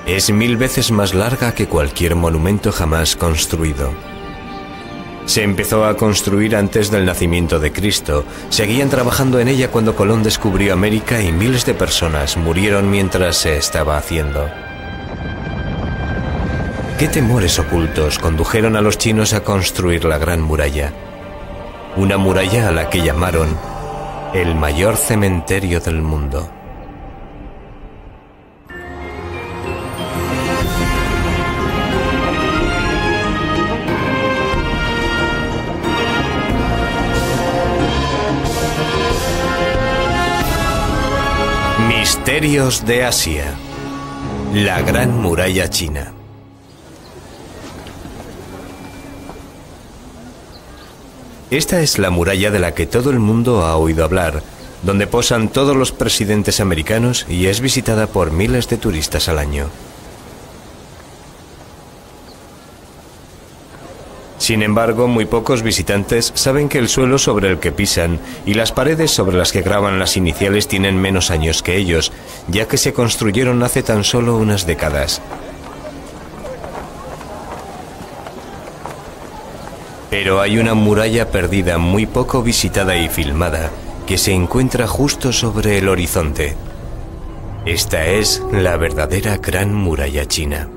Es 1000 veces más larga que cualquier monumento jamás construido. Se empezó a construir antes del nacimiento de Cristo. Seguían trabajando en ella cuando Colón descubrió América y miles de personas murieron mientras se estaba haciendo. ¿Qué temores ocultos condujeron a los chinos a construir la Gran Muralla? Una muralla a la que llamaron el mayor cementerio del mundo. Misterios de Asia. La Gran Muralla China. Esta es la muralla de la que todo el mundo ha oído hablar, donde posan todos los presidentes americanos y es visitada por miles de turistas al año. Sin embargo, muy pocos visitantes saben que el suelo sobre el que pisan y las paredes sobre las que graban las iniciales tienen menos años que ellos, ya que se construyeron hace tan solo unas décadas. Pero hay una muralla perdida, muy poco visitada y filmada, que se encuentra justo sobre el horizonte. Esta es la verdadera Gran Muralla China.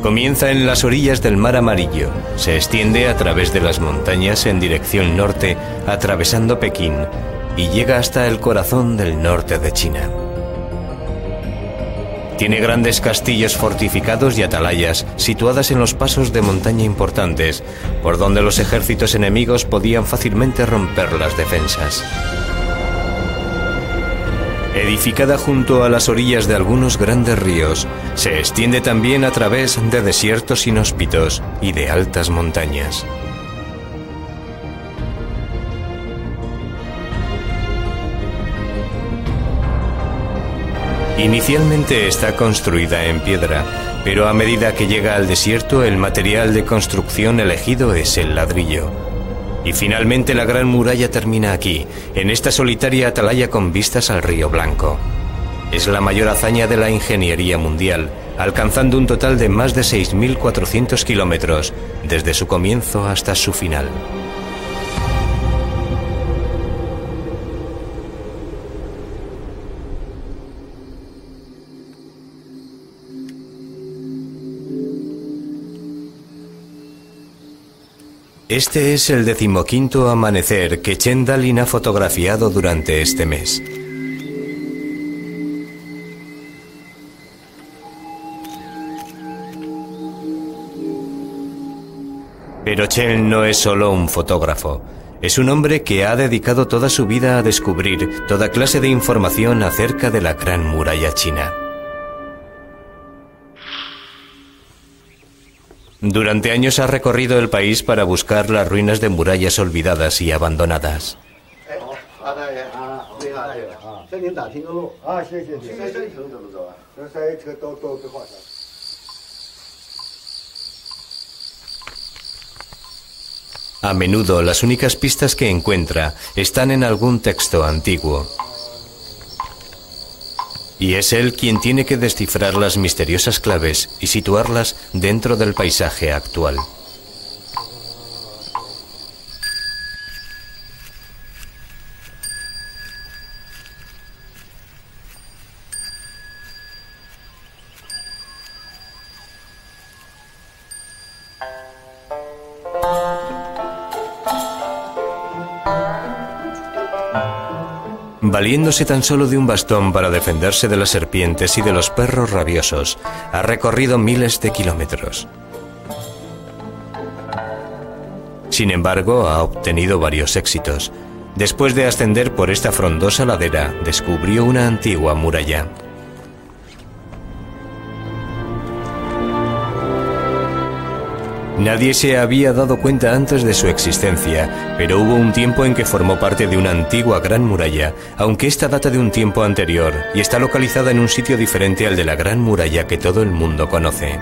Comienza en las orillas del Mar Amarillo, se extiende a través de las montañas en dirección norte, atravesando Pekín, y llega hasta el corazón del norte de China. Tiene grandes castillos fortificados y atalayas situadas en los pasos de montaña importantes, por donde los ejércitos enemigos podían fácilmente romper las defensas. Edificada junto a las orillas de algunos grandes ríos, se extiende también a través de desiertos inhóspitos y de altas montañas. Inicialmente está construida en piedra, pero a medida que llega al desierto, el material de construcción elegido es el ladrillo. Y finalmente la Gran Muralla termina aquí, en esta solitaria atalaya con vistas al Río Blanco. Es la mayor hazaña de la ingeniería mundial, alcanzando un total de más de 6.400 kilómetros, desde su comienzo hasta su final. Este es el 15º amanecer que Chen Dalin ha fotografiado durante este mes. Pero Chen no es solo un fotógrafo. Es un hombre que ha dedicado toda su vida a descubrir toda clase de información acerca de la Gran Muralla China. Durante años ha recorrido el país para buscar las ruinas de murallas olvidadas y abandonadas. A menudo las únicas pistas que encuentra están en algún texto antiguo. Y es él quien tiene que descifrar las misteriosas claves y situarlas dentro del paisaje actual. Valiéndose tan solo de un bastón para defenderse de las serpientes y de los perros rabiosos, ha recorrido miles de kilómetros. Sin embargo, ha obtenido varios éxitos. Después de ascender por esta frondosa ladera, descubrió una antigua muralla. Nadie se había dado cuenta antes de su existencia, pero hubo un tiempo en que formó parte de una antigua gran muralla, aunque esta data de un tiempo anterior y está localizada en un sitio diferente al de la gran muralla que todo el mundo conoce.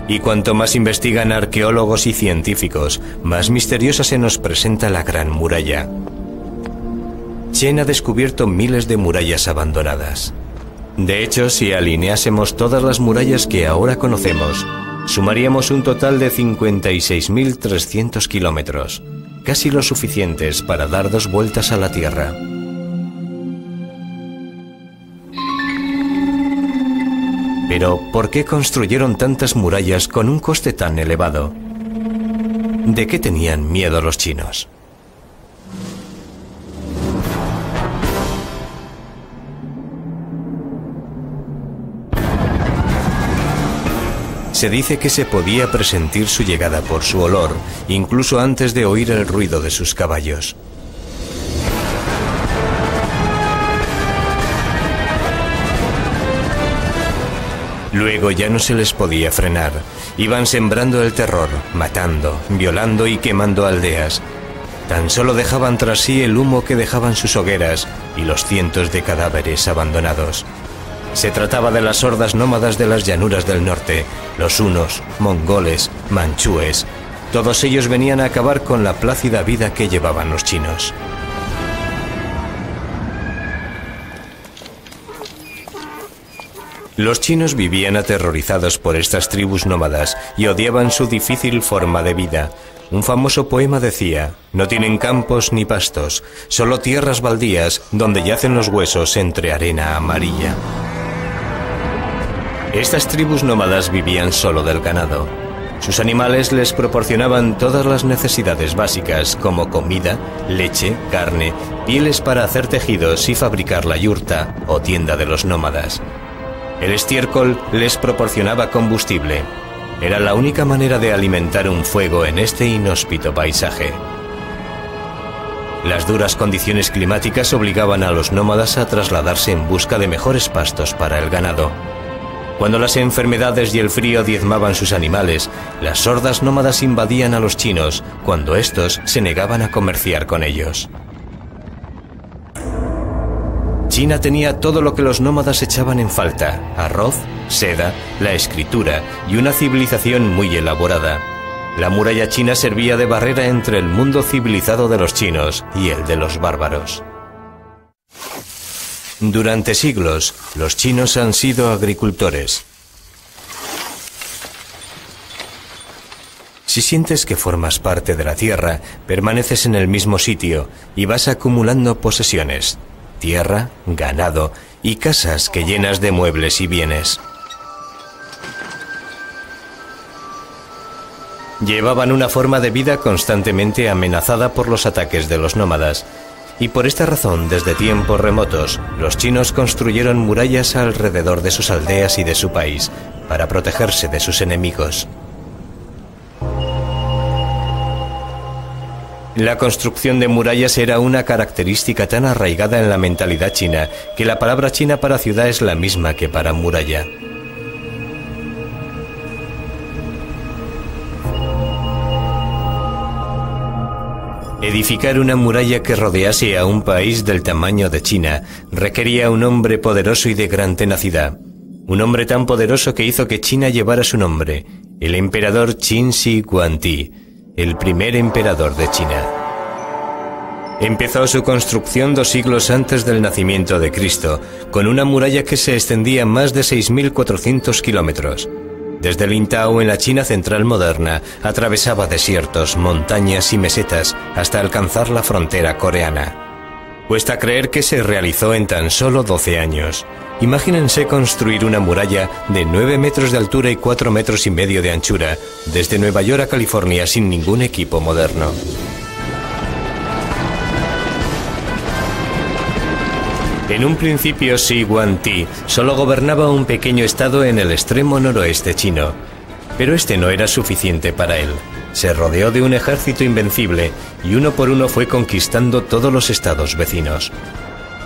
Y cuanto más investigan arqueólogos y científicos, más misteriosa se nos presenta la Gran Muralla. Chen ha descubierto miles de murallas abandonadas. De hecho, si alineásemos todas las murallas que ahora conocemos, sumaríamos un total de 56.300 kilómetros, casi lo suficientes para dar 2 vueltas a la Tierra. Pero, ¿por qué construyeron tantas murallas con un coste tan elevado? ¿De qué tenían miedo los chinos? Se dice que se podía presentir su llegada por su olor, incluso antes de oír el ruido de sus caballos. Luego ya no se les podía frenar. Iban sembrando el terror, matando, violando y quemando aldeas. Tan solo dejaban tras sí el humo que dejaban sus hogueras y los cientos de cadáveres abandonados. Se trataba de las hordas nómadas de las llanuras del norte, los hunos, mongoles, manchúes. Todos ellos venían a acabar con la plácida vida que llevaban los chinos. Los chinos vivían aterrorizados por estas tribus nómadas y odiaban su difícil forma de vida. Un famoso poema decía: no tienen campos ni pastos, solo tierras baldías donde yacen los huesos entre arena amarilla. Estas tribus nómadas vivían solo del ganado. Sus animales les proporcionaban todas las necesidades básicas como comida, leche, carne, pieles para hacer tejidos y fabricar la yurta o tienda de los nómadas. El estiércol les proporcionaba combustible. Era la única manera de alimentar un fuego en este inhóspito paisaje. Las duras condiciones climáticas obligaban a los nómadas a trasladarse en busca de mejores pastos para el ganado. Cuando las enfermedades y el frío diezmaban sus animales, las hordas nómadas invadían a los chinos cuando estos se negaban a comerciar con ellos. China tenía todo lo que los nómadas echaban en falta: arroz, seda, la escritura y una civilización muy elaborada. La muralla china servía de barrera entre el mundo civilizado de los chinos y el de los bárbaros. Durante siglos, los chinos han sido agricultores. Si sientes que formas parte de la tierra, permaneces en el mismo sitio y vas acumulando posesiones: tierra, ganado y casas que llenas de muebles y bienes. Llevaban una forma de vida constantemente amenazada por los ataques de los nómadas, y por esta razón, desde tiempos remotos, los chinos construyeron murallas alrededor de sus aldeas y de su país, para protegerse de sus enemigos. La construcción de murallas era una característica tan arraigada en la mentalidad china que la palabra china para ciudad es la misma que para muralla. Edificar una muralla que rodease a un país del tamaño de China requería un hombre poderoso y de gran tenacidad. Un hombre tan poderoso que hizo que China llevara su nombre, el emperador Qin Shi Huangdi, el primer emperador de China. Empezó su construcción 2 siglos antes del nacimiento de Cristo, con una muralla que se extendía más de 6.400 kilómetros. Desde Lintao, en la China central moderna, atravesaba desiertos, montañas y mesetas hasta alcanzar la frontera coreana. Cuesta creer que se realizó en tan solo 12 años. Imagínense construir una muralla de 9 metros de altura y 4,5 metros de anchura, desde Nueva York a California sin ningún equipo moderno. En un principio, Shi Huangdi solo gobernaba un pequeño estado en el extremo noroeste chino, pero este no era suficiente para él. Se rodeó de un ejército invencible y uno por uno fue conquistando todos los estados vecinos.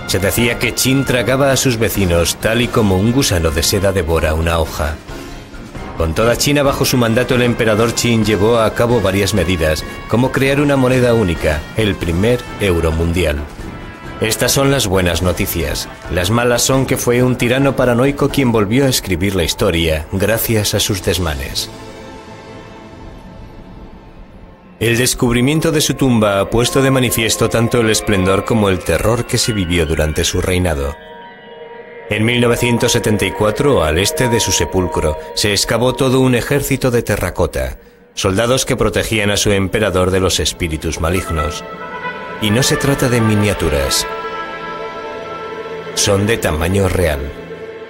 Se decía que Qin tragaba a sus vecinos tal y como un gusano de seda devora una hoja. Con toda China bajo su mandato, el emperador Qin llevó a cabo varias medidas, como crear una moneda única, el primer euro mundial. Estas son las buenas noticias. Las malas son que fue un tirano paranoico quien volvió a escribir la historia gracias a sus desmanes. El descubrimiento de su tumba ha puesto de manifiesto tanto el esplendor como el terror que se vivió durante su reinado. En 1974, al este de su sepulcro, se excavó todo un ejército de terracota, soldados que protegían a su emperador de los espíritus malignos. Y no se trata de miniaturas. Son de tamaño real.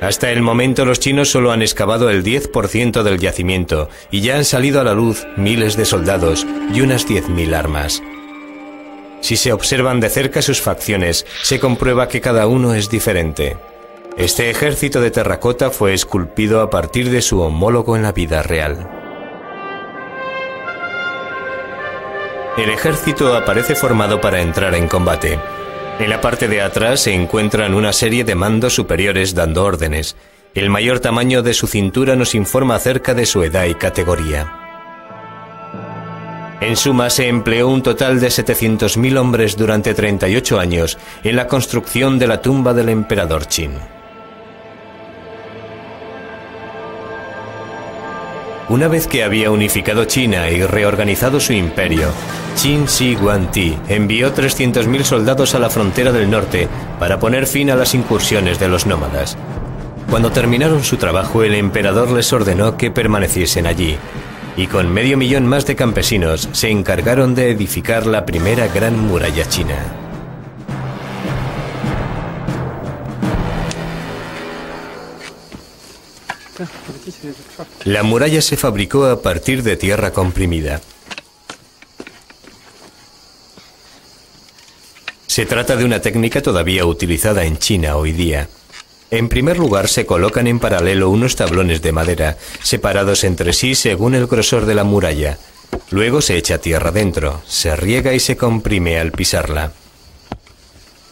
Hasta el momento los chinos solo han excavado el 10% del yacimiento y ya han salido a la luz miles de soldados y unas 10.000 armas. Si se observan de cerca sus facciones, se comprueba que cada uno es diferente. Este ejército de terracota fue esculpido a partir de su homólogo en la vida real. El ejército aparece formado para entrar en combate. En la parte de atrás se encuentran una serie de mandos superiores dando órdenes. El mayor tamaño de su cintura nos informa acerca de su edad y categoría. En suma, se empleó un total de 700.000 hombres durante 38 años en la construcción de la tumba del emperador Qin. Una vez que había unificado China y reorganizado su imperio, Qin Shi Huangdi envió 300.000 soldados a la frontera del norte para poner fin a las incursiones de los nómadas. Cuando terminaron su trabajo, el emperador les ordenó que permaneciesen allí, y con 500.000 más de campesinos se encargaron de edificar la primera gran muralla china. La muralla se fabricó a partir de tierra comprimida. Se trata de una técnica todavía utilizada en China hoy día. En primer lugar, se colocan en paralelo unos tablones de madera, separados entre sí según el grosor de la muralla. Luego se echa tierra dentro, se riega y se comprime al pisarla.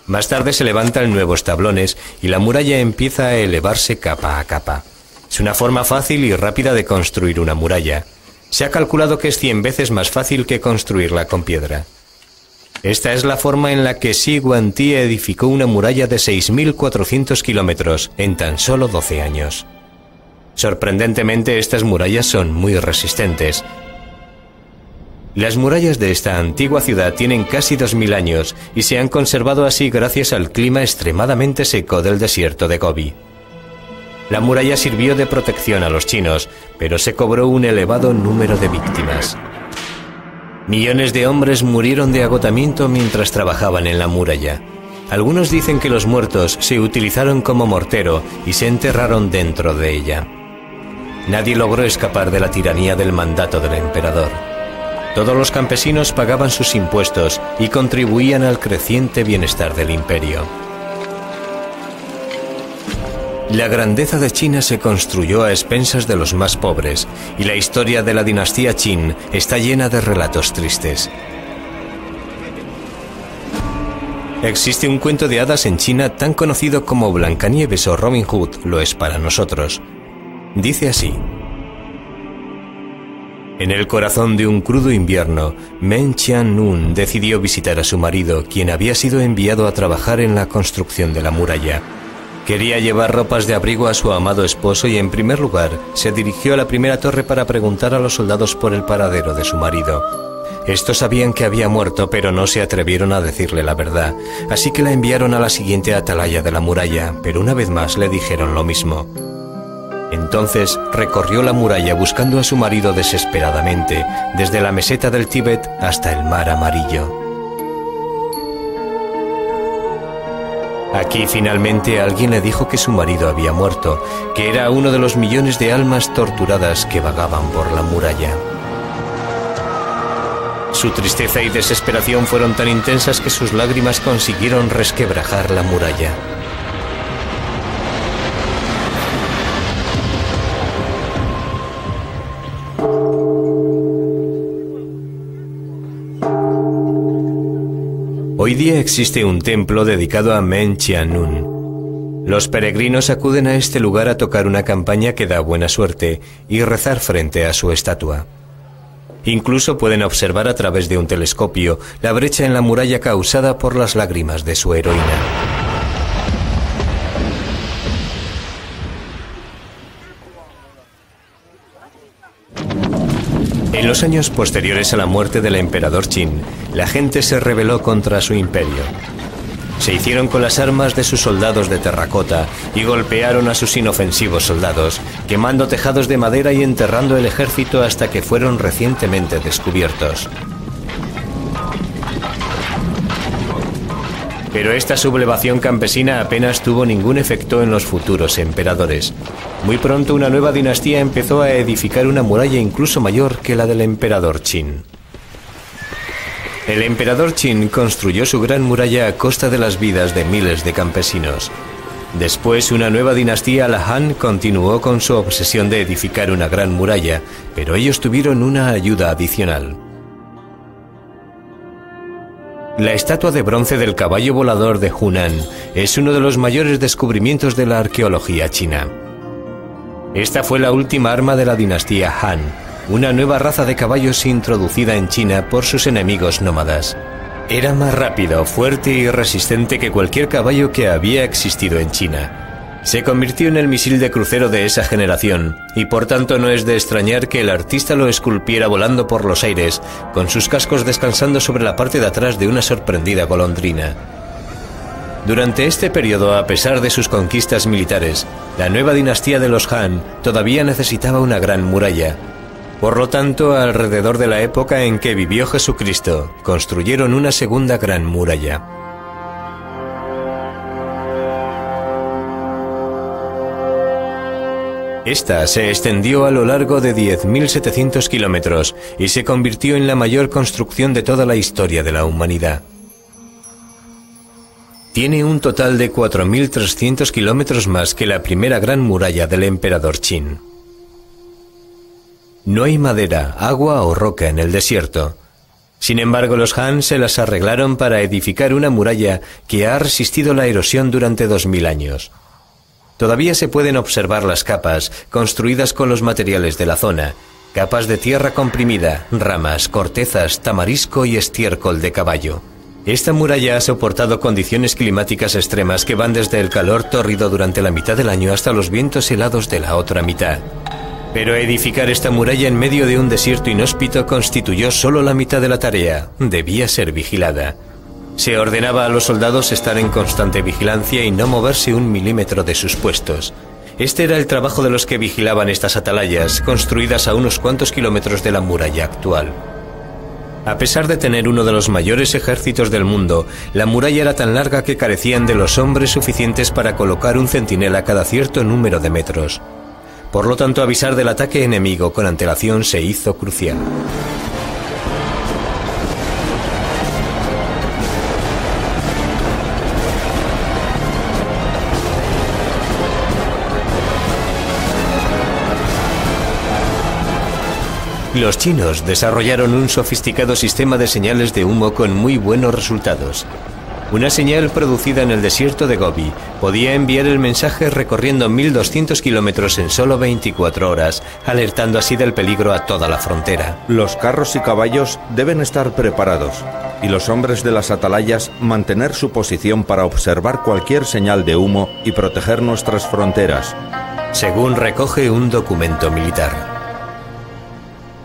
Más tarde se levantan nuevos tablones y la muralla empieza a elevarse capa a capa. Es una forma fácil y rápida de construir una muralla. Se ha calculado que es 100 veces más fácil que construirla con piedra. Esta es la forma en la que Shi Huangdi edificó una muralla de 6.400 kilómetros en tan solo 12 años. Sorprendentemente, estas murallas son muy resistentes. Las murallas de esta antigua ciudad tienen casi 2.000 años y se han conservado así gracias al clima extremadamente seco del desierto de Gobi. La muralla sirvió de protección a los chinos, pero se cobró un elevado número de víctimas. Millones de hombres murieron de agotamiento mientras trabajaban en la muralla. Algunos dicen que los muertos se utilizaron como mortero y se enterraron dentro de ella. Nadie logró escapar de la tiranía del mandato del emperador. Todos los campesinos pagaban sus impuestos y contribuían al creciente bienestar del imperio. La grandeza de China se construyó a expensas de los más pobres, y la historia de la dinastía Qin está llena de relatos tristes. Existe un cuento de hadas en China tan conocido como Blancanieves o Robin Hood lo es para nosotros. Dice así: en el corazón de un crudo invierno, Meng Qianlun decidió visitar a su marido, quien había sido enviado a trabajar en la construcción de la muralla. Quería llevar ropas de abrigo a su amado esposo y, en primer lugar, se dirigió a la primera torre para preguntar a los soldados por el paradero de su marido. Estos sabían que había muerto, pero no se atrevieron a decirle la verdad, así que la enviaron a la siguiente atalaya de la muralla, pero una vez más le dijeron lo mismo. Entonces recorrió la muralla buscando a su marido desesperadamente, desde la meseta del Tíbet hasta el mar amarillo. Aquí finalmente alguien le dijo que su marido había muerto, que era uno de los millones de almas torturadas que vagaban por la muralla. Su tristeza y desesperación fueron tan intensas que sus lágrimas consiguieron resquebrajar la muralla. Hoy día existe un templo dedicado a Meng Qianlun. Los peregrinos acuden a este lugar a tocar una campaña que da buena suerte y rezar frente a su estatua. Incluso pueden observar a través de un telescopio la brecha en la muralla causada por las lágrimas de su heroína. En los años posteriores a la muerte del emperador Qin, la gente se rebeló contra su imperio. Se hicieron con las armas de sus soldados de terracota y golpearon a sus inofensivos soldados, quemando tejados de madera y enterrando el ejército hasta que fueron recientemente descubiertos. Pero esta sublevación campesina apenas tuvo ningún efecto en los futuros emperadores. Muy pronto una nueva dinastía empezó a edificar una muralla incluso mayor que la del emperador Qin. El emperador Qin construyó su gran muralla a costa de las vidas de miles de campesinos. Después, una nueva dinastía, la Han, continuó con su obsesión de edificar una gran muralla, pero ellos tuvieron una ayuda adicional. La estatua de bronce del caballo volador de Hunan es uno de los mayores descubrimientos de la arqueología china. Esta fue la última arma de la dinastía Han, una nueva raza de caballos introducida en China por sus enemigos nómadas. Era más rápido, fuerte y resistente que cualquier caballo que había existido en China. Se convirtió en el misil de crucero de esa generación, y por tanto no es de extrañar que el artista lo esculpiera volando por los aires, con sus cascos descansando sobre la parte de atrás de una sorprendida golondrina. Durante este periodo, a pesar de sus conquistas militares, la nueva dinastía de los Han todavía necesitaba una gran muralla. Por lo tanto, alrededor de la época en que vivió Jesucristo, construyeron una segunda gran muralla. Esta se extendió a lo largo de 10.700 kilómetros y se convirtió en la mayor construcción de toda la historia de la humanidad. Tiene un total de 4.300 kilómetros más que la primera gran muralla del emperador Qin. No hay madera, agua o roca en el desierto. Sin embargo, los Han se las arreglaron para edificar una muralla que ha resistido la erosión durante 2000 años. Todavía se pueden observar las capas construidas con los materiales de la zona, capas de tierra comprimida, ramas, cortezas, tamarisco y estiércol de caballo. Esta muralla ha soportado condiciones climáticas extremas que van desde el calor tórrido durante la mitad del año hasta los vientos helados de la otra mitad. Pero edificar esta muralla en medio de un desierto inhóspito constituyó solo la mitad de la tarea. Debía ser vigilada. Se ordenaba a los soldados estar en constante vigilancia y no moverse un milímetro de sus puestos. Este era el trabajo de los que vigilaban estas atalayas, construidas a unos cuantos kilómetros de la muralla actual. A pesar de tener uno de los mayores ejércitos del mundo, la muralla era tan larga que carecían de los hombres suficientes para colocar un centinela cada cierto número de metros. Por lo tanto, avisar del ataque enemigo con antelación se hizo crucial. Los chinos desarrollaron un sofisticado sistema de señales de humo con muy buenos resultados. Una señal producida en el desierto de Gobi podía enviar el mensaje recorriendo 1.200 kilómetros en solo 24 horas, alertando así del peligro a toda la frontera. Los carros y caballos deben estar preparados, y los hombres de las atalayas mantener su posición para observar cualquier señal de humo y proteger nuestras fronteras, según recoge un documento militar.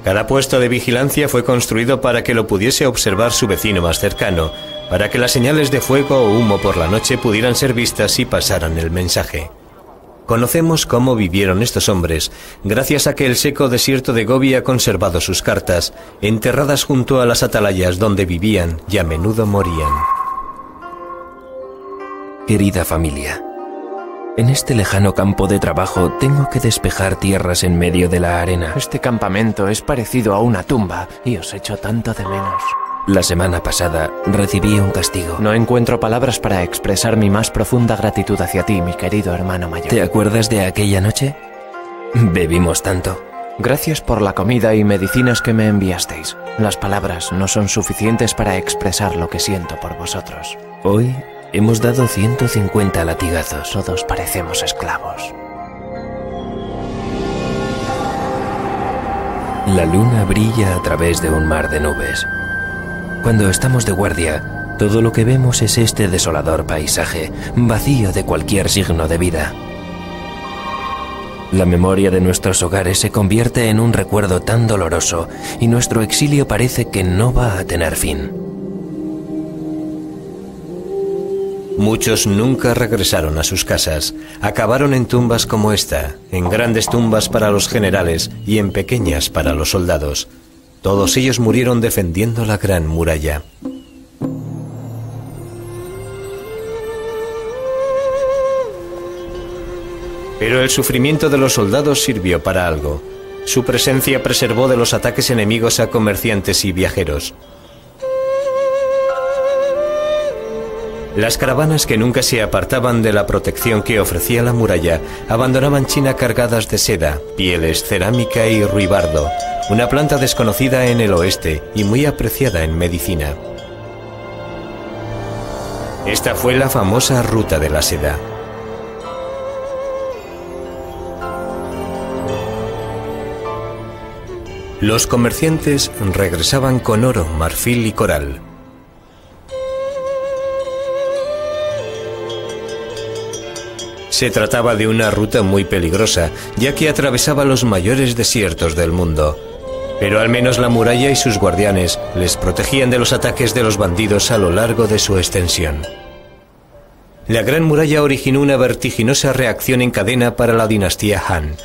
Cada puesto de vigilancia fue construido para que lo pudiese observar su vecino más cercano, para que las señales de fuego o humo por la noche pudieran ser vistas y pasaran el mensaje. Conocemos cómo vivieron estos hombres, gracias a que el seco desierto de Gobi ha conservado sus cartas, enterradas junto a las atalayas donde vivían y a menudo morían. Querida familia, en este lejano campo de trabajo tengo que despejar tierras en medio de la arena. Este campamento es parecido a una tumba y os echo tanto de menos. La semana pasada recibí un castigo. No encuentro palabras para expresar mi más profunda gratitud hacia ti, mi querido hermano mayor. ¿Te acuerdas de aquella noche? Bebimos tanto. Gracias por la comida y medicinas que me enviasteis. Las palabras no son suficientes para expresar lo que siento por vosotros. Hoy hemos dado 150 latigazos. Todos parecemos esclavos. La luna brilla a través de un mar de nubes. Cuando estamos de guardia, todo lo que vemos es este desolador paisaje, vacío de cualquier signo de vida. La memoria de nuestros hogares se convierte en un recuerdo tan doloroso y nuestro exilio parece que no va a tener fin. Muchos nunca regresaron a sus casas. Acabaron en tumbas como esta, en grandes tumbas para los generales y en pequeñas para los soldados. Todos ellos murieron defendiendo la Gran Muralla. Pero el sufrimiento de los soldados sirvió para algo. Su presencia preservó de los ataques enemigos a comerciantes y viajeros. Las caravanas que nunca se apartaban de la protección que ofrecía la muralla abandonaban China cargadas de seda, pieles, cerámica y ruibardo, una planta desconocida en el oeste y muy apreciada en medicina. Esta fue la famosa Ruta de la Seda. Los comerciantes regresaban con oro, marfil y coral. Se trataba de una ruta muy peligrosa, ya que atravesaba los mayores desiertos del mundo. Pero al menos la muralla y sus guardianes les protegían de los ataques de los bandidos a lo largo de su extensión. La Gran Muralla originó una vertiginosa reacción en cadena para la dinastía Han.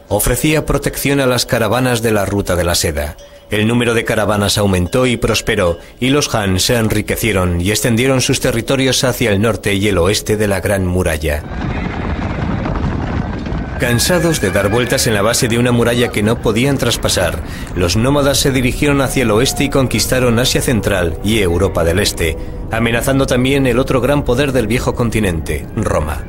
Ofrecía protección a las caravanas de la Ruta de la Seda. El número de caravanas aumentó y prosperó, y los Han se enriquecieron y extendieron sus territorios hacia el norte y el oeste de la Gran Muralla. Cansados de dar vueltas en la base de una muralla que no podían traspasar, los nómadas se dirigieron hacia el oeste y conquistaron Asia Central y Europa del Este, amenazando también el otro gran poder del viejo continente, Roma.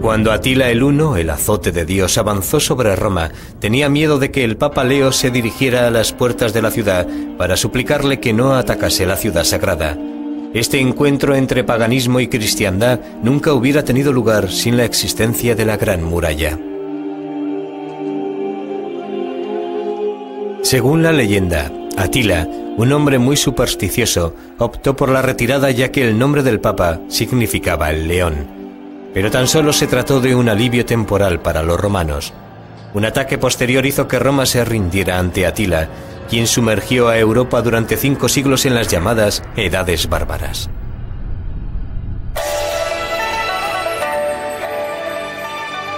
Cuando Atila el Huno, el azote de Dios, avanzó sobre Roma, tenía miedo de que el Papa Leo se dirigiera a las puertas de la ciudad para suplicarle que no atacase la ciudad sagrada. Este encuentro entre paganismo y cristiandad nunca hubiera tenido lugar sin la existencia de la Gran Muralla. Según la leyenda, Atila, un hombre muy supersticioso, optó por la retirada ya que el nombre del Papa significaba el león. Pero tan solo se trató de un alivio temporal para los romanos. Un ataque posterior hizo que Roma se rindiera ante Atila, quien sumergió a Europa durante 5 siglos en las llamadas Edades Bárbaras.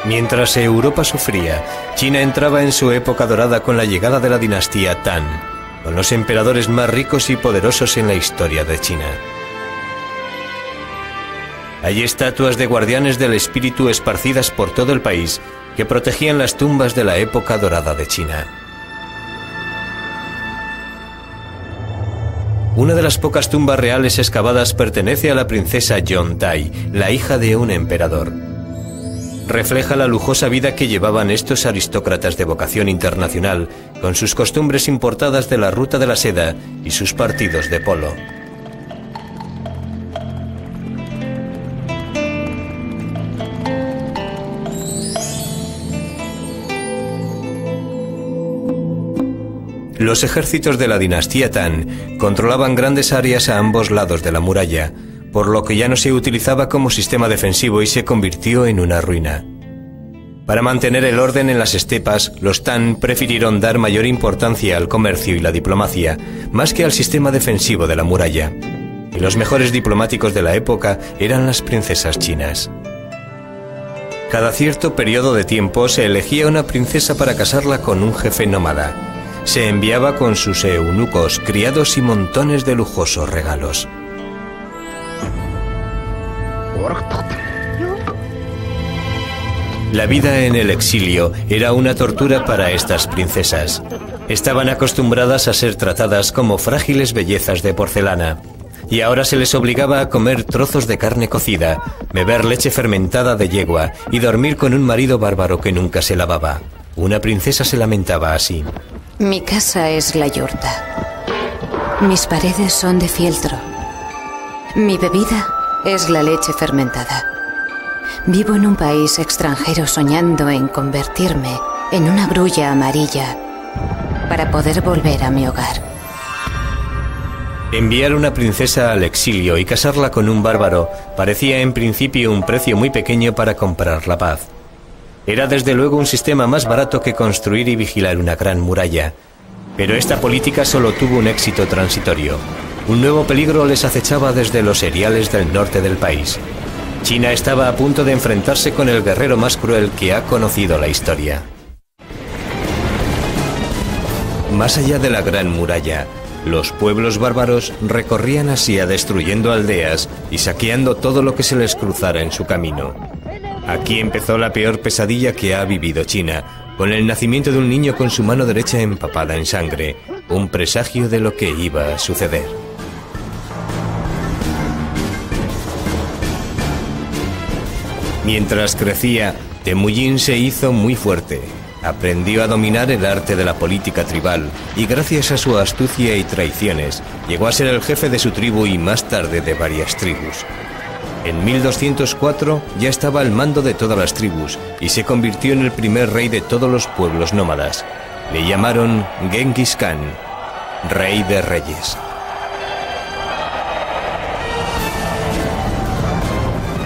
Mientras Europa sufría, China entraba en su época dorada con la llegada de la dinastía Tang, con los emperadores más ricos y poderosos en la historia de China. Hay estatuas de guardianes del espíritu esparcidas por todo el país que protegían las tumbas de la época dorada de China. Una de las pocas tumbas reales excavadas pertenece a la princesa Yontai, la hija de un emperador. Refleja la lujosa vida que llevaban estos aristócratas de vocación internacional, con sus costumbres importadas de la Ruta de la Seda y sus partidos de polo. Los ejércitos de la dinastía Tang controlaban grandes áreas a ambos lados de la muralla, por lo que ya no se utilizaba como sistema defensivo y se convirtió en una ruina. Para mantener el orden en las estepas, los Tang prefirieron dar mayor importancia al comercio y la diplomacia, más que al sistema defensivo de la muralla. Y los mejores diplomáticos de la época eran las princesas chinas. Cada cierto periodo de tiempo se elegía una princesa para casarla con un jefe nómada. Se enviaba con sus eunucos, criados y montones de lujosos regalos. La vida en el exilio era una tortura para estas princesas. Estaban acostumbradas a ser tratadas como frágiles bellezas de porcelana, y ahora se les obligaba a comer trozos de carne cocida, beber leche fermentada de yegua y dormir con un marido bárbaro que nunca se lavaba. Una princesa se lamentaba así. Mi casa es la yurta. Mis paredes son de fieltro. Mi bebida es la leche fermentada. Vivo en un país extranjero soñando en convertirme en una grulla amarilla para poder volver a mi hogar. Enviar una princesa al exilio y casarla con un bárbaro parecía en principio un precio muy pequeño para comprar la paz. Era desde luego un sistema más barato que construir y vigilar una gran muralla. Pero esta política solo tuvo un éxito transitorio. Un nuevo peligro les acechaba desde los eriales del norte del país. China estaba a punto de enfrentarse con el guerrero más cruel que ha conocido la historia. Más allá de la gran muralla, los pueblos bárbaros recorrían Asia destruyendo aldeas y saqueando todo lo que se les cruzara en su camino. Aquí empezó la peor pesadilla que ha vivido China, con el nacimiento de un niño con su mano derecha empapada en sangre, un presagio de lo que iba a suceder. Mientras crecía, Temujin se hizo muy fuerte. Aprendió a dominar el arte de la política tribal y gracias a su astucia y traiciones llegó a ser el jefe de su tribu y más tarde de varias tribus. En 1204 ya estaba al mando de todas las tribus y se convirtió en el primer rey de todos los pueblos nómadas. Le llamaron Genghis Khan, rey de reyes.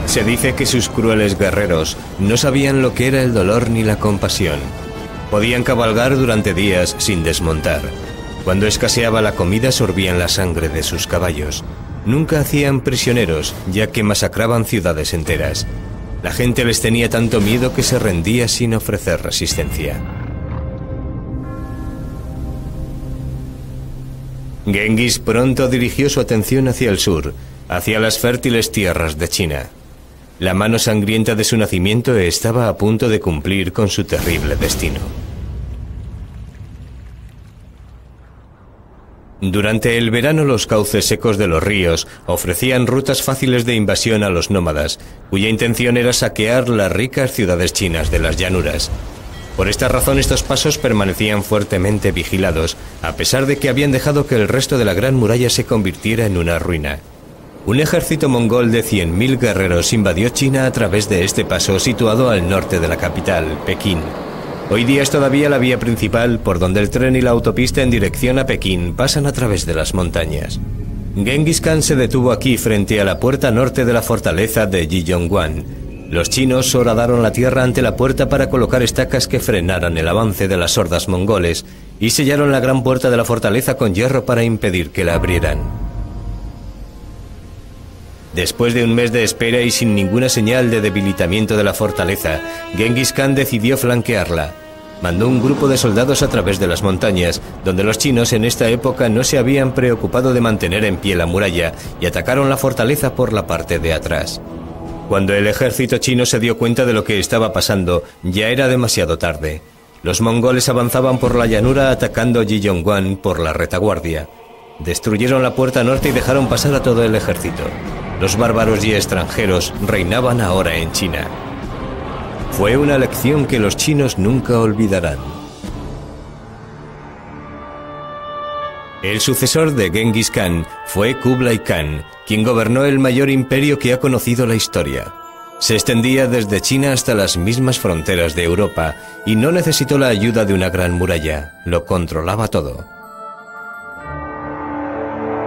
Se dice que sus crueles guerreros no sabían lo que era el dolor ni la compasión. Podían cabalgar durante días sin desmontar. Cuando escaseaba la comida sorbían la sangre de sus caballos. Nunca hacían prisioneros, ya que masacraban ciudades enteras. La gente les tenía tanto miedo que se rendía sin ofrecer resistencia. Genghis pronto dirigió su atención hacia el sur, hacia las fértiles tierras de China. La mano sangrienta de su nacimiento estaba a punto de cumplir con su terrible destino. Durante el verano los cauces secos de los ríos ofrecían rutas fáciles de invasión a los nómadas, cuya intención era saquear las ricas ciudades chinas de las llanuras. Por esta razón estos pasos permanecían fuertemente vigilados, a pesar de que habían dejado que el resto de la gran muralla se convirtiera en una ruina. Un ejército mongol de 100.000 guerreros invadió China a través de este paso situado al norte de la capital, Pekín. Hoy día es todavía la vía principal por donde el tren y la autopista en dirección a Pekín pasan a través de las montañas. Genghis Khan se detuvo aquí frente a la puerta norte de la fortaleza de Jiyongguan. Los chinos horadaron la tierra ante la puerta para colocar estacas que frenaran el avance de las hordas mongoles y sellaron la gran puerta de la fortaleza con hierro para impedir que la abrieran. Después de un mes de espera y sin ninguna señal de debilitamiento de la fortaleza, Genghis Khan decidió flanquearla. Mandó un grupo de soldados a través de las montañas, donde los chinos en esta época no se habían preocupado de mantener en pie la muralla, y atacaron la fortaleza por la parte de atrás. Cuando el ejército chino se dio cuenta de lo que estaba pasando, ya era demasiado tarde. Los mongoles avanzaban por la llanura atacando Jiyongguan por la retaguardia. Destruyeron la puerta norte y dejaron pasar a todo el ejército. Los bárbaros y extranjeros reinaban ahora en China. Fue una lección que los chinos nunca olvidarán. El sucesor de Genghis Khan fue Kublai Khan, quien gobernó el mayor imperio que ha conocido la historia. Se extendía desde China hasta las mismas fronteras de Europa y no necesitó la ayuda de una gran muralla, lo controlaba todo.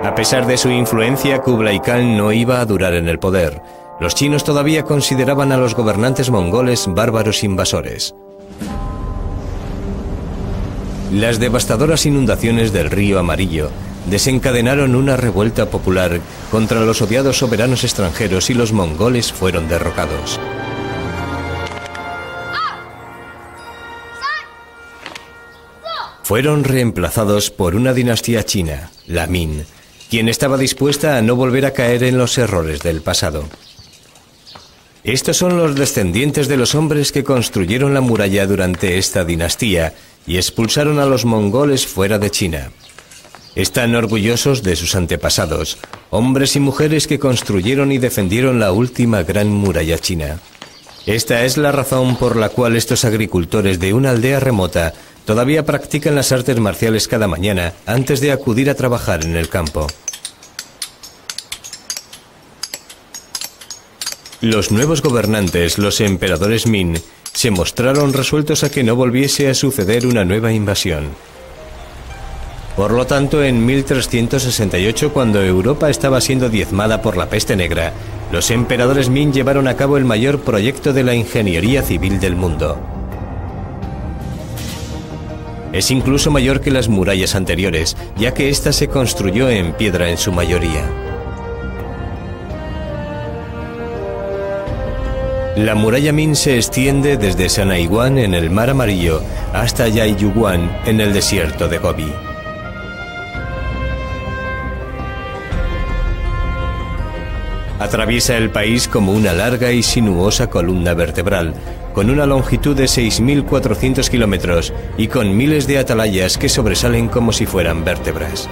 A pesar de su influencia, Kublai Khan no iba a durar en el poder. Los chinos todavía consideraban a los gobernantes mongoles bárbaros invasores. Las devastadoras inundaciones del río Amarillo desencadenaron una revuelta popular contra los odiados soberanos extranjeros y los mongoles fueron derrocados. Fueron reemplazados por una dinastía china, la Min, quien estaba dispuesta a no volver a caer en los errores del pasado. Estos son los descendientes de los hombres que construyeron la muralla durante esta dinastía y expulsaron a los mongoles fuera de China. Están orgullosos de sus antepasados, hombres y mujeres que construyeron y defendieron la última gran muralla china. Esta es la razón por la cual estos agricultores de una aldea remota todavía practican las artes marciales cada mañana antes de acudir a trabajar en el campo. Los nuevos gobernantes, los emperadores Min, se mostraron resueltos a que no volviese a suceder una nueva invasión. Por lo tanto, en 1368, cuando Europa estaba siendo diezmada por la peste negra, los emperadores Ming llevaron a cabo el mayor proyecto de la ingeniería civil del mundo. Es incluso mayor que las murallas anteriores, ya que ésta se construyó en piedra en su mayoría. La muralla Ming se extiende desde Sanaiguan en el Mar Amarillo hasta Yaiyuguan en el desierto de Gobi. Atraviesa el país como una larga y sinuosa columna vertebral, con una longitud de 6.400 kilómetros y con miles de atalayas que sobresalen como si fueran vértebras.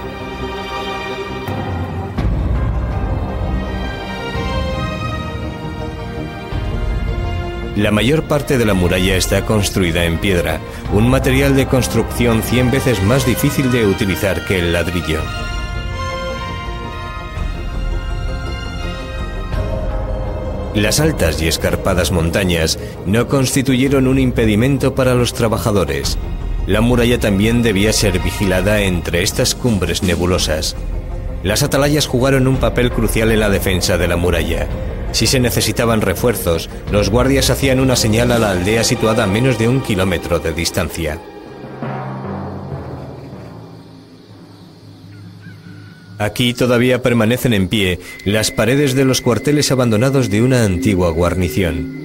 La mayor parte de la muralla está construida en piedra, un material de construcción 100 veces más difícil de utilizar que el ladrillo. Las altas y escarpadas montañas no constituyeron un impedimento para los trabajadores. La muralla también debía ser vigilada entre estas cumbres nebulosas. Las atalayas jugaron un papel crucial en la defensa de la muralla. Si se necesitaban refuerzos, los guardias hacían una señal a la aldea situada a menos de 1 kilómetro de distancia. Aquí todavía permanecen en pie las paredes de los cuarteles abandonados de una antigua guarnición.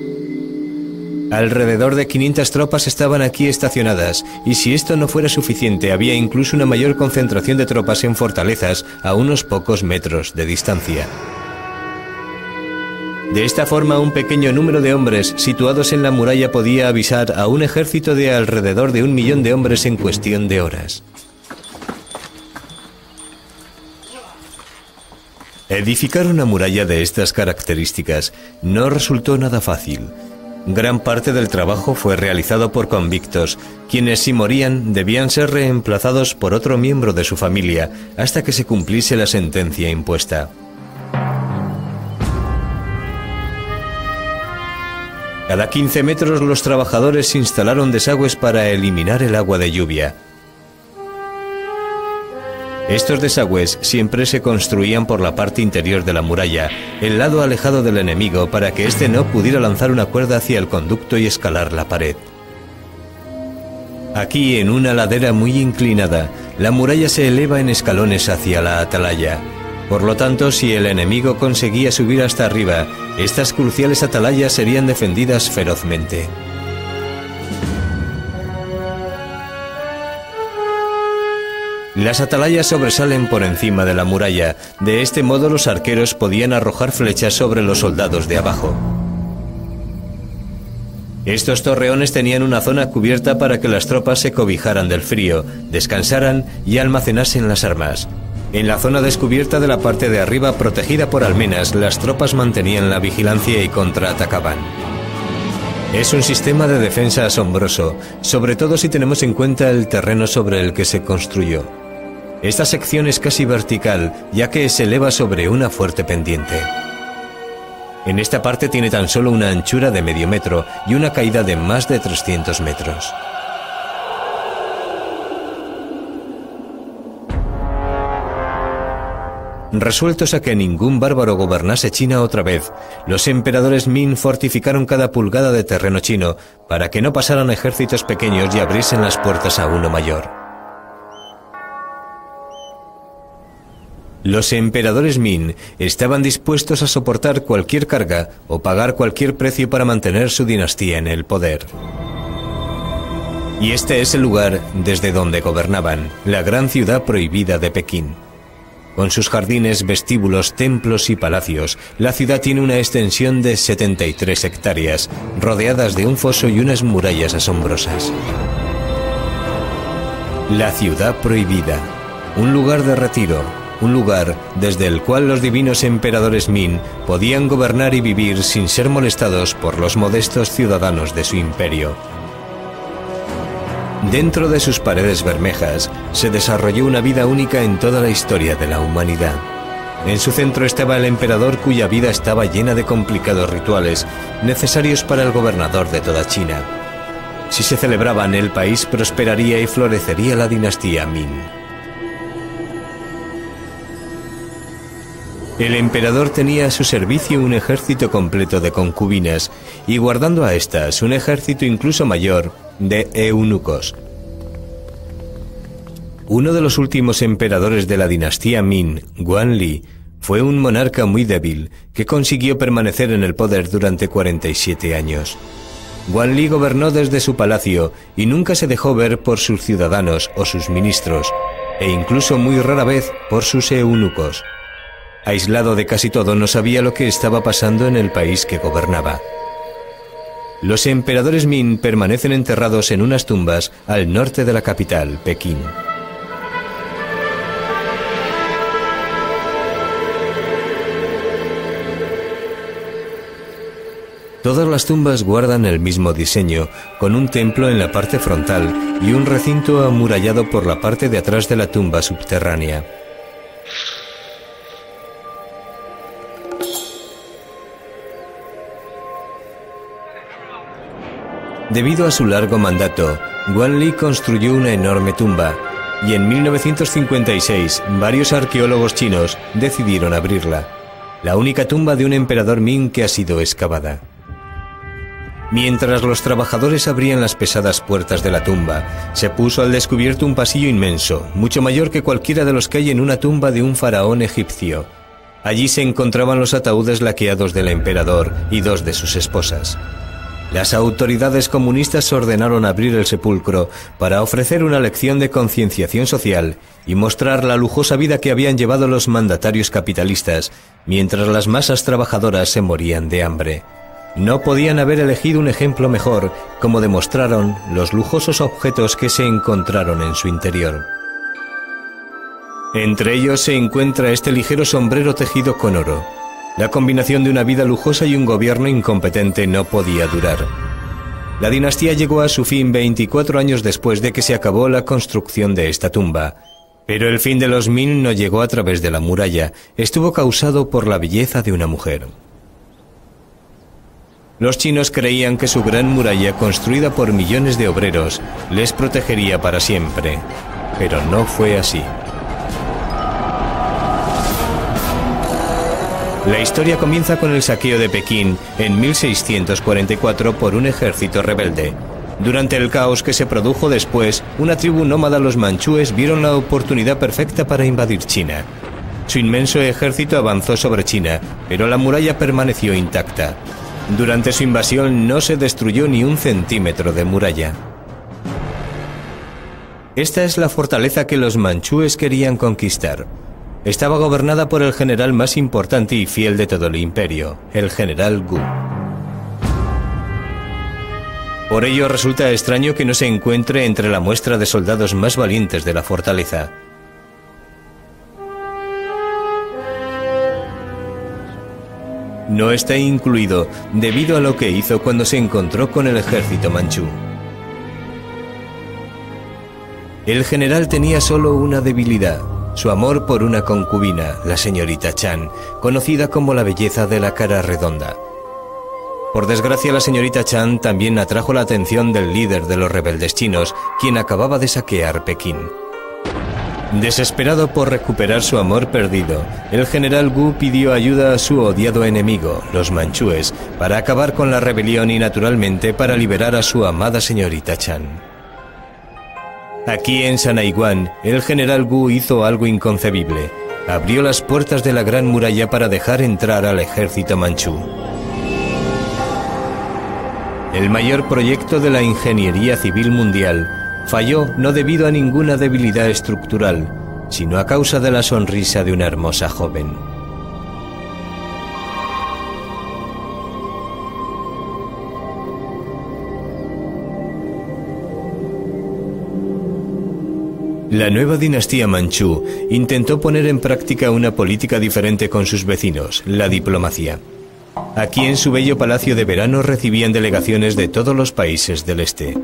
Alrededor de 500 tropas estaban aquí estacionadas, y si esto no fuera suficiente, había incluso una mayor concentración de tropas en fortalezas a unos pocos metros de distancia. De esta forma, un pequeño número de hombres situados en la muralla podía avisar a un ejército de alrededor de 1 millón de hombres en cuestión de horas. Edificar una muralla de estas características no resultó nada fácil. Gran parte del trabajo fue realizado por convictos, quienes si morían debían ser reemplazados por otro miembro de su familia hasta que se cumpliese la sentencia impuesta. Cada 15 metros los trabajadores instalaron desagües para eliminar el agua de lluvia. Estos desagües siempre se construían por la parte interior de la muralla, el lado alejado del enemigo, para que éste no pudiera lanzar una cuerda hacia el conducto y escalar la pared. Aquí, en una ladera muy inclinada, la muralla se eleva en escalones hacia la atalaya. Por lo tanto, si el enemigo conseguía subir hasta arriba, estas cruciales atalayas serían defendidas ferozmente. Las atalayas sobresalen por encima de la muralla. De este modo los arqueros podían arrojar flechas sobre los soldados de abajo. Estos torreones tenían una zona cubierta para que las tropas se cobijaran del frío, descansaran y almacenasen las armas. En la zona descubierta de la parte de arriba, protegida por almenas, las tropas mantenían la vigilancia y contraatacaban. Es un sistema de defensa asombroso, sobre todo si tenemos en cuenta el terreno sobre el que se construyó. Esta sección es casi vertical, ya que se eleva sobre una fuerte pendiente. En esta parte tiene tan solo una anchura de medio metro y una caída de más de 300 metros. Resueltos a que ningún bárbaro gobernase China otra vez, los emperadores Ming fortificaron cada pulgada de terreno chino para que no pasaran ejércitos pequeños y abriesen las puertas a uno mayor. Los emperadores Ming estaban dispuestos a soportar cualquier carga o pagar cualquier precio para mantener su dinastía en el poder. Y este es el lugar desde donde gobernaban, la gran ciudad prohibida de Pekín. Con sus jardines, vestíbulos, templos y palacios, la ciudad tiene una extensión de 73 hectáreas, rodeadas de un foso y unas murallas asombrosas. La ciudad prohibida, un lugar de retiro, un lugar desde el cual los divinos emperadores Ming podían gobernar y vivir sin ser molestados por los modestos ciudadanos de su imperio. Dentro de sus paredes bermejas se desarrolló una vida única en toda la historia de la humanidad. En su centro estaba el emperador, cuya vida estaba llena de complicados rituales necesarios para el gobernador de toda China. Si se celebraban, el país prosperaría y florecería la dinastía Ming. El emperador tenía a su servicio un ejército completo de concubinas y guardando a estas un ejército incluso mayor de eunucos. Uno de los últimos emperadores de la dinastía Min, Guanli, fue un monarca muy débil que consiguió permanecer en el poder durante 47 años. Guanli gobernó desde su palacio y nunca se dejó ver por sus ciudadanos o sus ministros, e incluso muy rara vez por sus eunucos. Aislado de casi todo, no sabía lo que estaba pasando en el país que gobernaba. Los emperadores Min permanecen enterrados en unas tumbas al norte de la capital, Pekín. Todas las tumbas guardan el mismo diseño, con un templo en la parte frontal y un recinto amurallado por la parte de atrás de la tumba subterránea. Debido a su largo mandato, Guanli construyó una enorme tumba, y en 1956 varios arqueólogos chinos decidieron abrirla, la única tumba de un emperador Ming que ha sido excavada. Mientras los trabajadores abrían las pesadas puertas de la tumba, se puso al descubierto un pasillo inmenso, mucho mayor que cualquiera de los que hay en una tumba de un faraón egipcio. Allí se encontraban los ataúdes laqueados del emperador y dos de sus esposas. Las autoridades comunistas ordenaron abrir el sepulcro para ofrecer una lección de concienciación social y mostrar la lujosa vida que habían llevado los mandatarios capitalistas, mientras las masas trabajadoras se morían de hambre. No podían haber elegido un ejemplo mejor, como demostraron los lujosos objetos que se encontraron en su interior. Entre ellos se encuentra este ligero sombrero tejido con oro. La combinación de una vida lujosa y un gobierno incompetente no podía durar. La dinastía llegó a su fin 24 años después de que se acabó la construcción de esta tumba. Pero el fin de los Min no llegó a través de la muralla, estuvo causado por la belleza de una mujer. Los chinos creían que su gran muralla, construida por millones de obreros, les protegería para siempre. Pero no fue así. La historia comienza con el saqueo de Pekín en 1644 por un ejército rebelde. Durante el caos que se produjo después, una tribu nómada, los manchúes, vieron la oportunidad perfecta para invadir China. Su inmenso ejército avanzó sobre China, pero la muralla permaneció intacta. Durante su invasión no se destruyó ni un centímetro de muralla. Esta es la fortaleza que los manchúes querían conquistar. Estaba gobernada por el general más importante y fiel de todo el imperio, el general Gu. Por ello resulta extraño que no se encuentre entre la muestra de soldados más valientes de la fortaleza. No está incluido debido a lo que hizo cuando se encontró con el ejército manchú. El general tenía solo una debilidad: su amor por una concubina, la señorita Chan, conocida como la belleza de la cara redonda. Por desgracia, la señorita Chan también atrajo la atención del líder de los rebeldes chinos, quien acababa de saquear Pekín. Desesperado por recuperar su amor perdido, el general Gu pidió ayuda a su odiado enemigo, los manchúes, para acabar con la rebelión y naturalmente para liberar a su amada señorita Chan. Aquí en Sanaiguan, el general Gu hizo algo inconcebible. Abrió las puertas de la gran muralla para dejar entrar al ejército manchú. El mayor proyecto de la ingeniería civil mundial falló no debido a ninguna debilidad estructural, sino a causa de la sonrisa de una hermosa joven. La nueva dinastía manchú intentó poner en práctica una política diferente con sus vecinos, la diplomacia. Aquí en su bello palacio de verano recibían delegaciones de todos los países del este.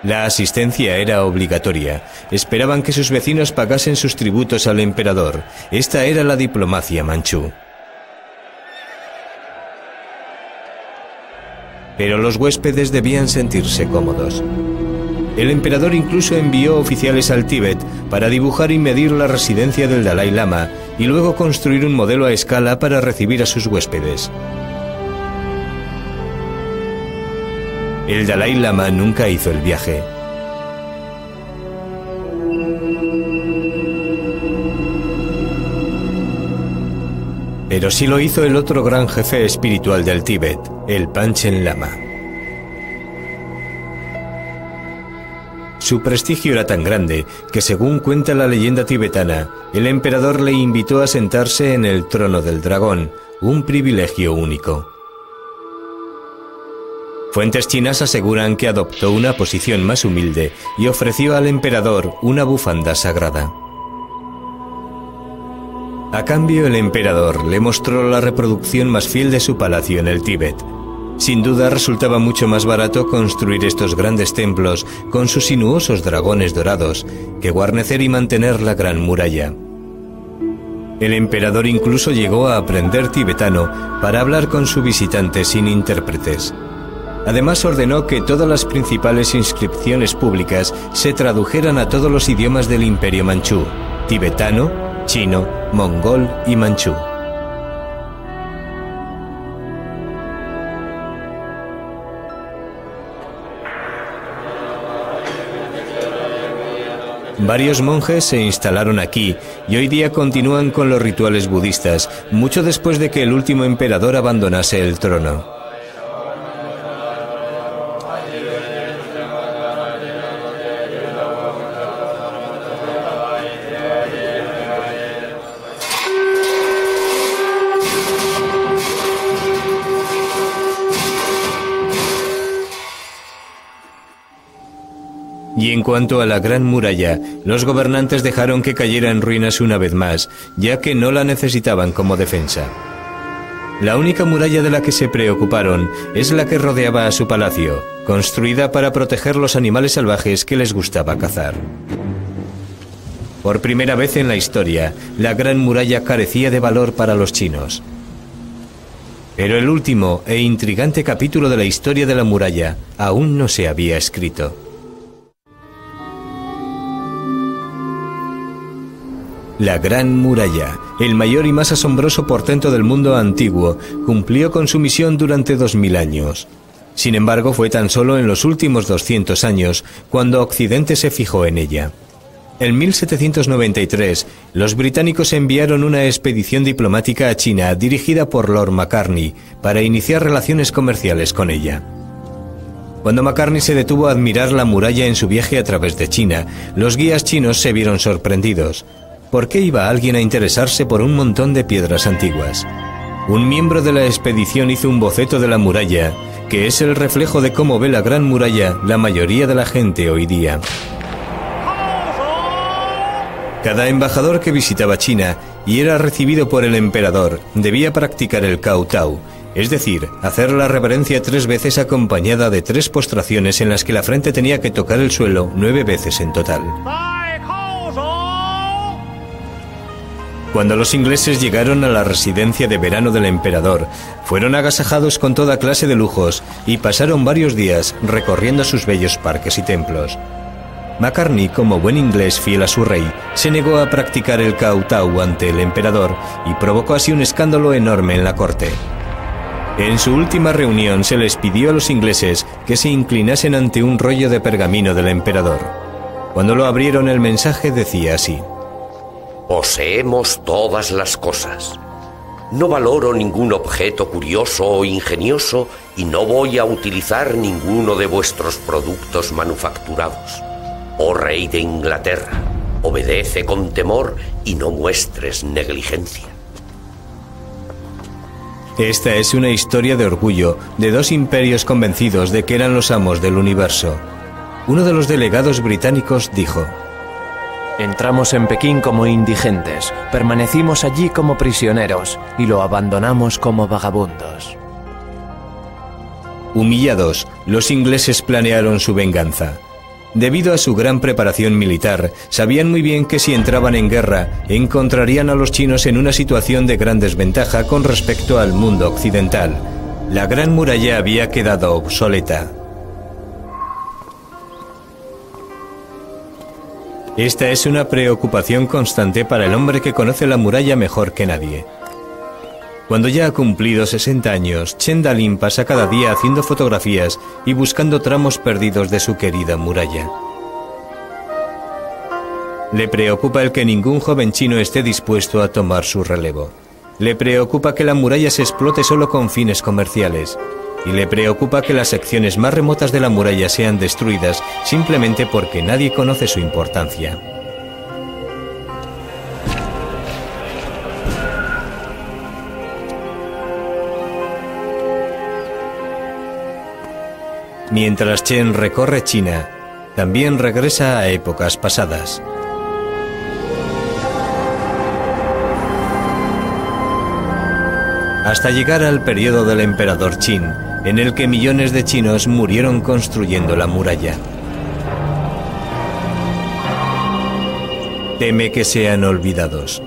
La asistencia era obligatoria. Esperaban que sus vecinos pagasen sus tributos al emperador. Esta era la diplomacia manchú. Pero los huéspedes debían sentirse cómodos. El emperador incluso envió oficiales al Tíbet para dibujar y medir la residencia del Dalai Lama y luego construir un modelo a escala para recibir a sus huéspedes. El Dalai Lama nunca hizo el viaje. Pero sí lo hizo el otro gran jefe espiritual del Tíbet, el Panchen Lama. Su prestigio era tan grande que, según cuenta la leyenda tibetana, el emperador le invitó a sentarse en el trono del dragón, un privilegio único. Fuentes chinas aseguran que adoptó una posición más humilde y ofreció al emperador una bufanda sagrada. A cambio, el emperador le mostró la reproducción más fiel de su palacio en el Tíbet. Sin duda resultaba mucho más barato construir estos grandes templos con sus sinuosos dragones dorados que guarnecer y mantener la gran muralla. El emperador incluso llegó a aprender tibetano para hablar con su visitante sin intérpretes. Además ordenó que todas las principales inscripciones públicas se tradujeran a todos los idiomas del Imperio Manchú: tibetano, chino, mongol y manchú. Varios monjes se instalaron aquí y hoy día continúan con los rituales budistas, mucho después de que el último emperador abandonase el trono. Y en cuanto a la Gran Muralla, los gobernantes dejaron que cayera en ruinas una vez más, ya que no la necesitaban como defensa. La única muralla de la que se preocuparon es la que rodeaba a su palacio, construida para proteger los animales salvajes que les gustaba cazar. Por primera vez en la historia, la Gran Muralla carecía de valor para los chinos. Pero el último e intrigante capítulo de la historia de la muralla aún no se había escrito. La Gran Muralla, el mayor y más asombroso portento del mundo antiguo, cumplió con su misión durante 2000 años. Sin embargo, fue tan solo en los últimos 200 años cuando Occidente se fijó en ella. En 1793, los británicos enviaron una expedición diplomática a China dirigida por Lord Macartney para iniciar relaciones comerciales con ella. Cuando Macartney se detuvo a admirar la muralla en su viaje a través de China, los guías chinos se vieron sorprendidos. ¿Por qué iba alguien a interesarse por un montón de piedras antiguas? Un miembro de la expedición hizo un boceto de la muralla, que es el reflejo de cómo ve la Gran Muralla la mayoría de la gente hoy día. Cada embajador que visitaba China y era recibido por el emperador debía practicar el kowtow, es decir, hacer la reverencia 3 veces acompañada de 3 postraciones en las que la frente tenía que tocar el suelo 9 veces en total. Cuando los ingleses llegaron a la residencia de verano del emperador, fueron agasajados con toda clase de lujos y pasaron varios días recorriendo sus bellos parques y templos. Macartney, como buen inglés fiel a su rey, se negó a practicar el kowtow ante el emperador y provocó así un escándalo enorme en la corte. En su última reunión se les pidió a los ingleses que se inclinasen ante un rollo de pergamino del emperador. Cuando lo abrieron, el mensaje decía así: Poseemos todas las cosas. No valoro ningún objeto curioso o ingenioso y no voy a utilizar ninguno de vuestros productos manufacturados. Oh rey de Inglaterra, obedece con temor y no muestres negligencia. Esta es una historia de orgullo de 2 imperios convencidos de que eran los amos del universo. Uno de los delegados británicos dijo: Entramos en Pekín como indigentes, permanecimos allí como prisioneros y lo abandonamos como vagabundos. Humillados, los ingleses planearon su venganza. Debido a su gran preparación militar, sabían muy bien que si entraban en guerra, encontrarían a los chinos en una situación de gran desventaja con respecto al mundo occidental. La Gran Muralla había quedado obsoleta. Esta es una preocupación constante para el hombre que conoce la muralla mejor que nadie. Cuando ya ha cumplido 60 años, Chen Dalin pasa cada día haciendo fotografías y buscando tramos perdidos de su querida muralla. Le preocupa el que ningún joven chino esté dispuesto a tomar su relevo. Le preocupa que la muralla se explote solo con fines comerciales. Y le preocupa que las secciones más remotas de la muralla sean destruidas simplemente porque nadie conoce su importancia. Mientras Chen recorre China, también regresa a épocas pasadas. Hasta llegar al periodo del emperador Qin, en el que millones de chinos murieron construyendo la muralla. Teme que sean olvidados.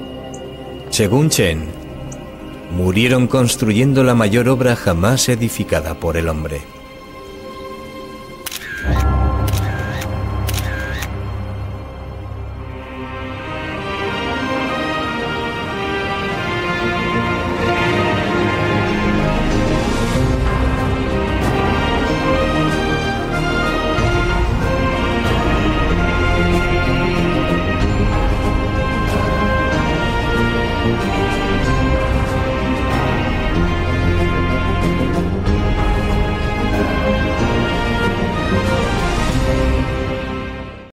Según Chen, murieron construyendo la mayor obra jamás edificada por el hombre.